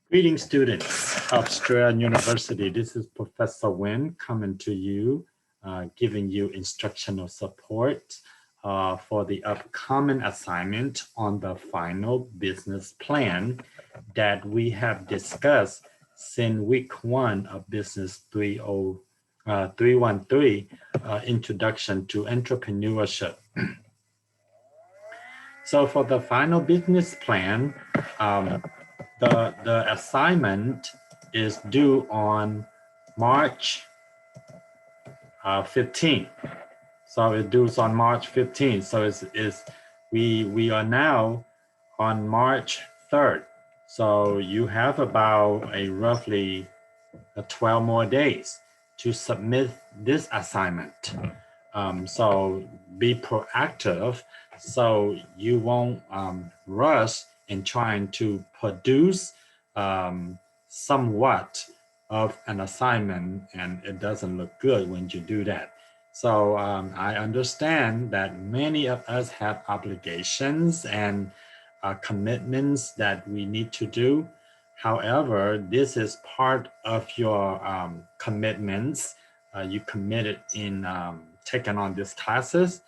Greetings, students of Strahan University. This is Professor Nguyen coming to you, giving you instructional support for the upcoming assignment on the final business plan that we have discussed since week 1 of Business 313, Introduction to Entrepreneurship. So for the final business plan, the assignment is due on March 15th. So it due on March 15th. So we are now on March 3rd. So you have about roughly 12 more days to submit this assignment. So be proactive so you won't rush in trying to produce somewhat of an assignment, and it doesn't look good when you do that. So I understand that many of us have obligations and commitments that we need to do. However, this is part of your commitments. You committed in taking on these classes.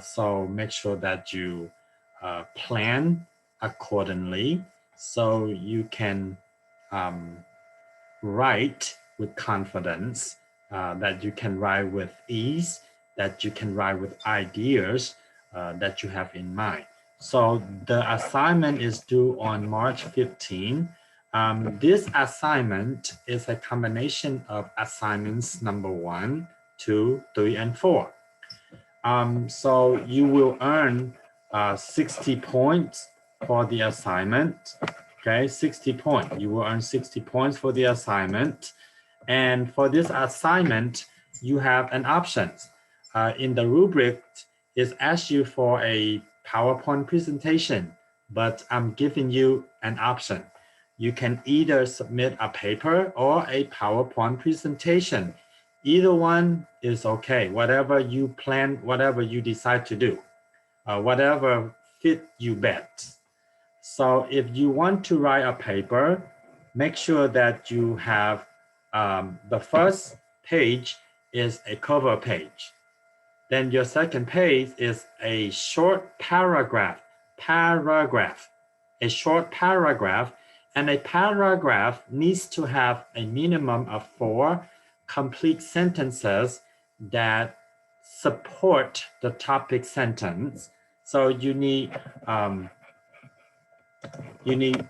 So make sure that you plan accordingly so you can write with confidence, that you can write with ease, that you can write with ideas that you have in mind. So the assignment is due on March 15. This assignment is a combination of assignments number 1, 2, 3, and 4. So you will earn 60 points for the assignment. Okay, 60 points. You will earn 60 points for the assignment. And for this assignment, you have an option. In the rubric, it asks you for a PowerPoint presentation, but I'm giving you an option. You can either submit a paper or a PowerPoint presentation. Either one is okay. Whatever you plan, whatever you decide to do, whatever fit you best. So if you want to write a paper, make sure that you have the first page is a cover page. Then your second page is a short paragraph, a short paragraph, and a paragraph needs to have a minimum of 4 complete sentences that support the topic sentence. So you need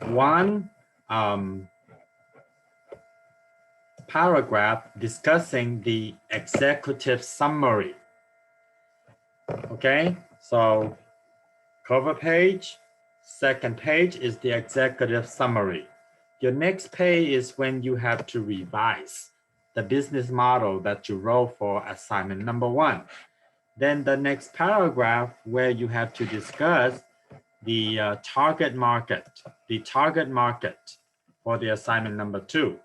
one paragraph discussing the executive summary. Okay, so cover page, second page is the executive summary. Your next page is when you have to revise the business model that you wrote for assignment number 1. Then the next paragraph where you have to discuss the target market for the assignment number 2.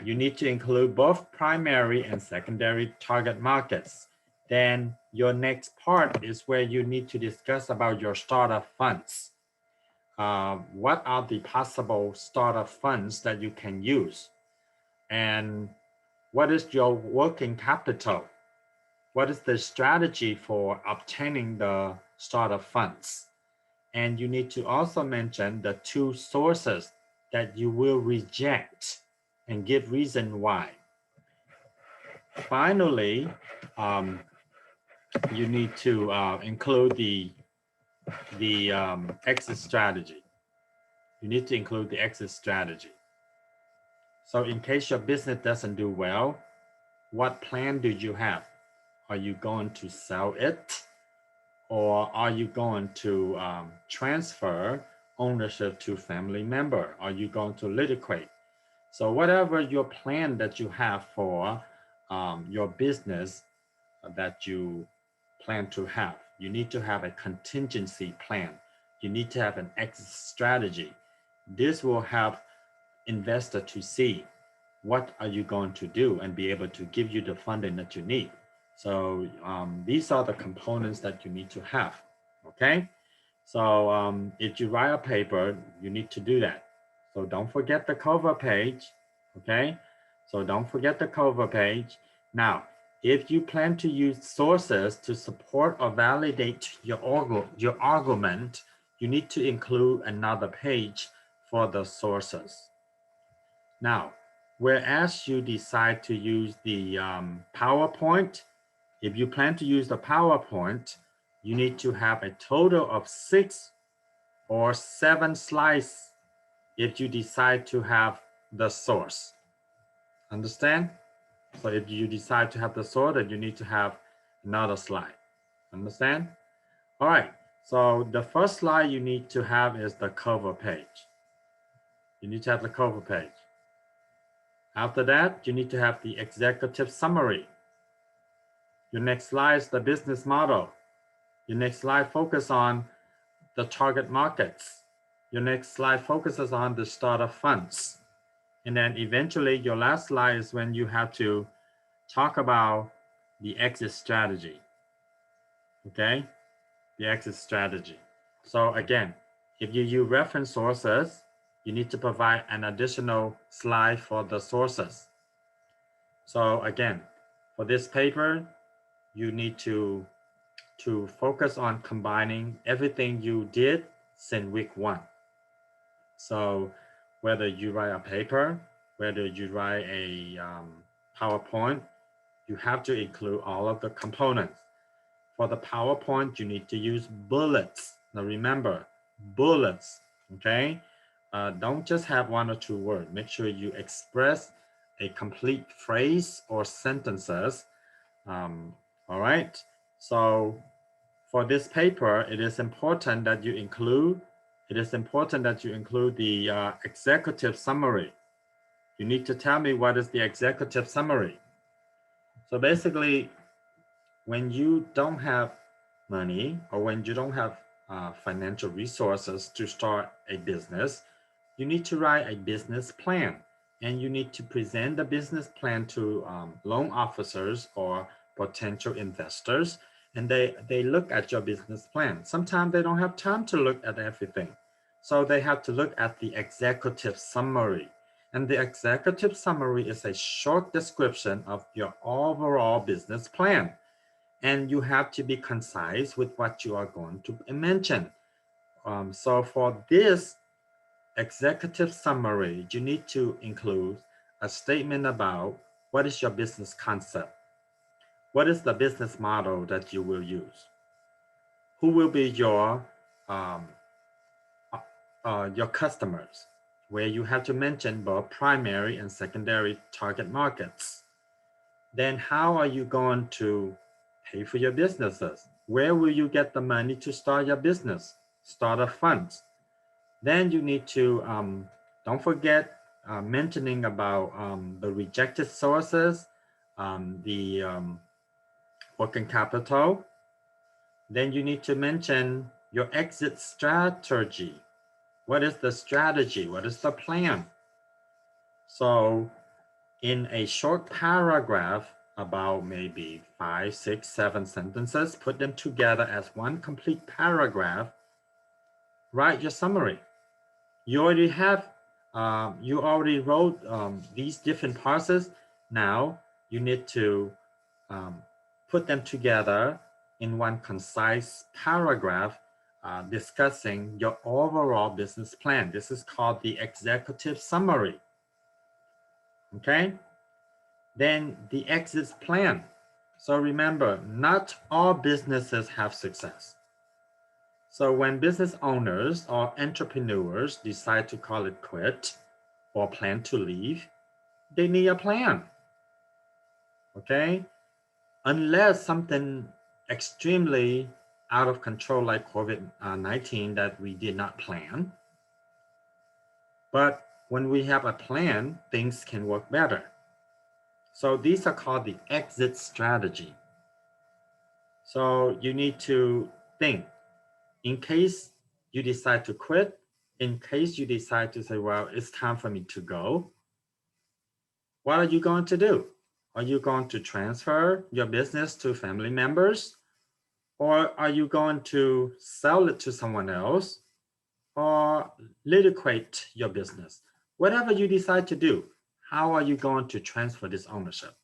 You need to include both primary and secondary target markets. Then your next part is where you need to discuss about your startup funds. What are the possible startup funds that you can use? And what is your working capital? What is the strategy for obtaining the startup funds? And you need to also mention the 2 sources that you will reject and give reason why. Finally, you need to include the exit strategy. You need to include the exit strategy. So in case your business doesn't do well, what plan do you have? Are you going to sell it? Or are you going to transfer ownership to family member? Are you going to liquidate? So whatever your plan that you have for your business that you plan to have, you need to have a contingency plan. You need to have an exit strategy. This will help investor to see what are you going to do and be able to give you the funding that you need. So these are the components that you need to have, okay? So if you write a paper, you need to do that. So don't forget the cover page, okay? So don't forget the cover page. Now, if you plan to use sources to support or validate your argument, you need to include another page for the sources. Now, whereas you decide to use the PowerPoint, if you plan to use the PowerPoint, you need to have a total of 6 or 7 slides if you decide to have the source. Understand? So if you decide to have the source, then you need to have another slide. Understand? All right. So the first slide you need to have is the cover page. You need to have the cover page. After that, you need to have the executive summary. Your next slide is the business model. Your next slide focuses on the target markets. Your next slide focuses on the startup funds. And then eventually your last slide is when you have to talk about the exit strategy. Okay, the exit strategy. So again, if you use reference sources, you need to provide an additional slide for the sources. So again, for this paper, you need to focus on combining everything you did since week 1. So whether you write a paper, whether you write a PowerPoint, you have to include all of the components. For the PowerPoint, you need to use bullets. Now remember, bullets, okay? Don't just have 1 or 2 words. Make sure you express a complete phrase or sentences. All right, so for this paper, it is important that you include the executive summary. You need to tell me what is the executive summary. So basically, when you don't have money or when you don't have financial resources to start a business, you need to write a business plan, and you need to present the business plan to loan officers or potential investors, and they look at your business plan. Sometimes they don't have time to look at everything, so they have to look at the executive summary. And the executive summary is a short description of your overall business plan, and you have to be concise with what you are going to mention. So for this executive summary, you need to include a statement about what is your business concept, what is the business model that you will use, who will be your customers, where you have to mention both primary and secondary target markets. Then how are you going to pay for your businesses? Where will you get the money to start your business? Startup funds. Then you need to, don't forget mentioning about the rejected sources, the working capital. Then you need to mention your exit strategy. What is the strategy? What is the plan? So in a short paragraph, about maybe 5, 6, 7 sentences, put them together as one complete paragraph, write your summary. You already have, you already wrote these different parts. Now you need to put them together in one concise paragraph discussing your overall business plan. This is called the executive summary. Okay? Then the exit plan. So remember, not all businesses have success. So when business owners or entrepreneurs decide to call it quit or plan to leave, they need a plan. Okay? Unless something extremely out of control like COVID-19 that we did not plan. But when we have a plan, things can work better. So these are called the exit strategy. So you need to think, in case you decide to quit, in case you decide to say, well, it's time for me to go, what are you going to do? Are you going to transfer your business to family members? Or are you going to sell it to someone else? Or liquidate your business? Whatever you decide to do, how are you going to transfer this ownership?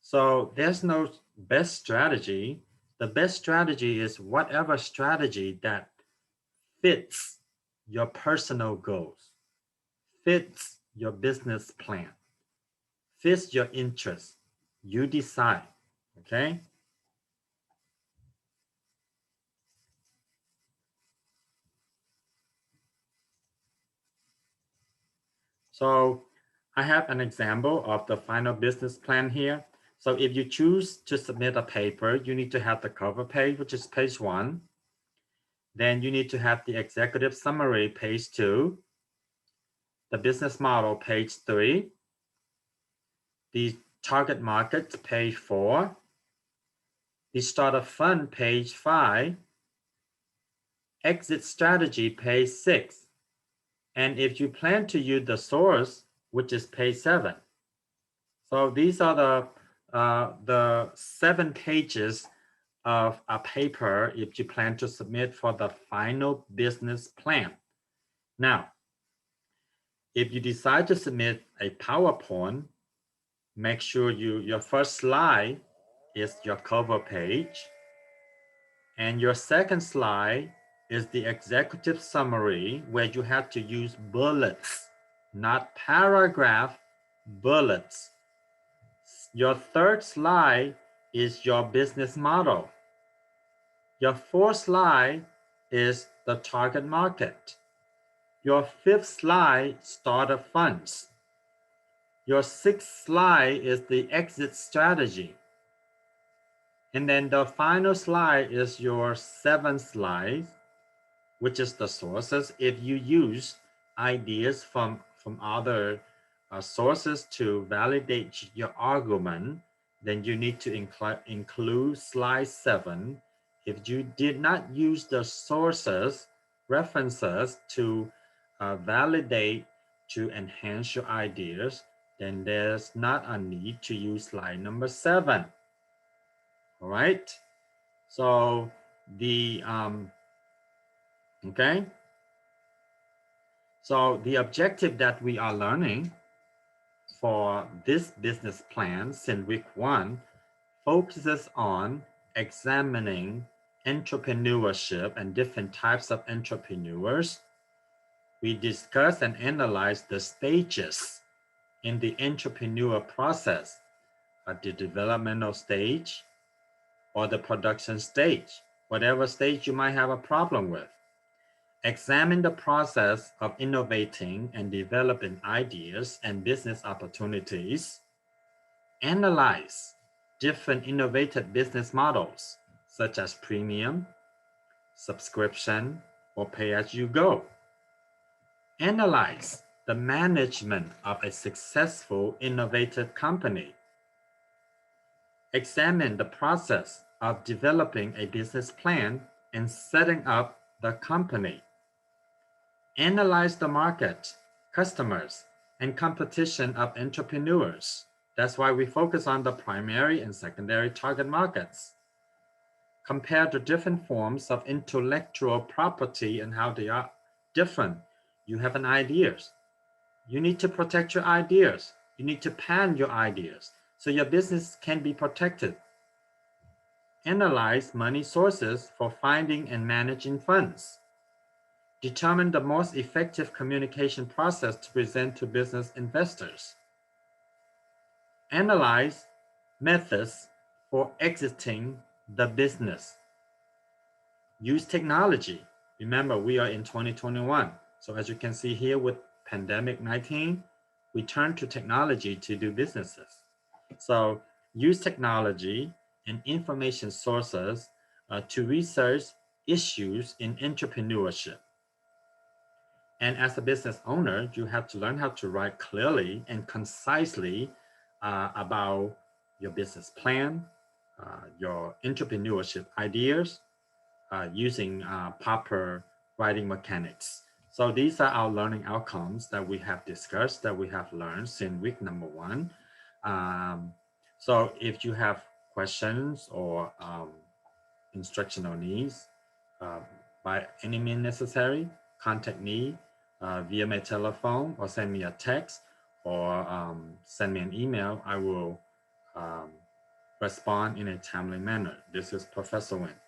So there's no best strategy. The best strategy is whatever strategy that fits your personal goals, fits your business plan, fits your interests. You decide, okay? So I have an example of the final business plan here. So if you choose to submit a paper, you need to have the cover page, which is page 1. Then you need to have the executive summary, page 2, the business model, page 3, the target market, page 4, the startup fund, page 5, exit strategy, page 6. And if you plan to use the source, which is page 7. So these are the 7 pages of a paper if you plan to submit for the final business plan. Now, if you decide to submit a PowerPoint, make sure your first slide is your cover page, and your second slide is the executive summary, where you have to use bullets, not paragraph, bullets. Your third slide is your business model. Your fourth slide is the target market. Your fifth slide, startup funds. Your sixth slide is the exit strategy. And then the final slide is your seventh slide, which is the sources. If you use ideas from other sources to validate your argument, then you need to include slide 7. If you did not use the sources, references to validate, to enhance your ideas, then there's not a need to use slide number 7. All right. So the okay. So the objective that we are learning for this business plan since week 1 focuses on examining entrepreneurship and different types of entrepreneurs. We discuss and analyze the stages in the entrepreneur process at the developmental stage or the production stage, whatever stage you might have a problem with. Examine the process of innovating and developing ideas and business opportunities. Analyze different innovative business models, such as premium, subscription, or pay-as-you-go. Analyze the management of a successful, innovative company. Examine the process of developing a business plan and setting up the company. Analyze the market, customers, and competition of entrepreneurs. That's why we focus on the primary and secondary target markets. Compare the different forms of intellectual property and how they are different. You have an ideas. You need to protect your ideas. You need to patent your ideas so your business can be protected. Analyze money sources for finding and managing funds. Determine the most effective communication process to present to business investors. Analyze methods for exiting the business. Use technology. Remember, we are in 2021. So as you can see here with pandemic 19, we turn to technology to do businesses. So use technology and information sources to research issues in entrepreneurship. And as a business owner, you have to learn how to write clearly and concisely about your business plan, your entrepreneurship ideas, using proper writing mechanics. So these are our learning outcomes that we have discussed, that we have learned since week number 1. So if you have questions or instructional needs, uh, by any means necessary, contact me via my telephone or send me a text or send me an email. I will respond in a timely manner. This is Professor Nguyen.